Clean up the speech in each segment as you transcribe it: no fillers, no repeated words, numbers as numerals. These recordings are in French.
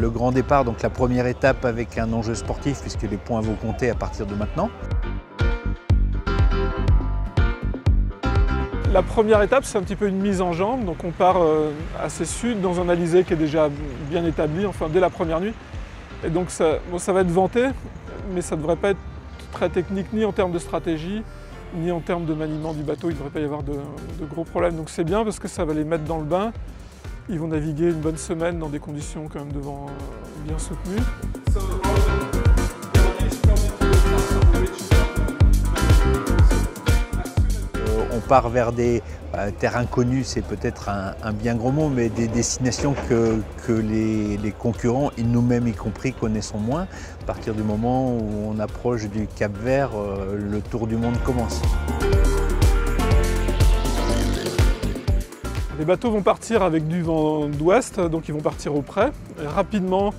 le grand départ, donc la première étape avec un enjeu sportif puisque les points vont compter à partir de maintenant. La première étape, c'est un petit peu une mise en jambe. Donc on part assez sud dans un alizé qui est déjà bien établi, enfin dès la première nuit. Et donc ça va être venté, mais ça ne devrait pas être très technique ni en termes de stratégie, ni en termes de maniement du bateau. Il ne devrait pas y avoir de gros problèmes. Donc c'est bien parce que ça va les mettre dans le bain. Ils vont naviguer une bonne semaine dans des conditions quand même de vent bien soutenues. On part vers des terres inconnues, c'est peut-être un bien gros mot, mais des destinations que les concurrents, et nous-mêmes y compris, connaissons moins. À partir du moment où on approche du Cap-Vert, le tour du monde commence. Les bateaux vont partir avec du vent d'ouest, donc ils vont partir au près. Et rapidement,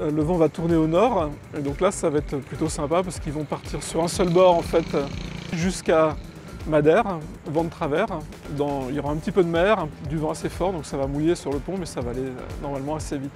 le vent va tourner au nord. Et donc là, ça va être plutôt sympa parce qu'ils vont partir sur un seul bord en fait jusqu'à Madère, vent de travers. Il y aura un petit peu de mer, du vent assez fort, donc ça va mouiller sur le pont, mais ça va aller normalement assez vite.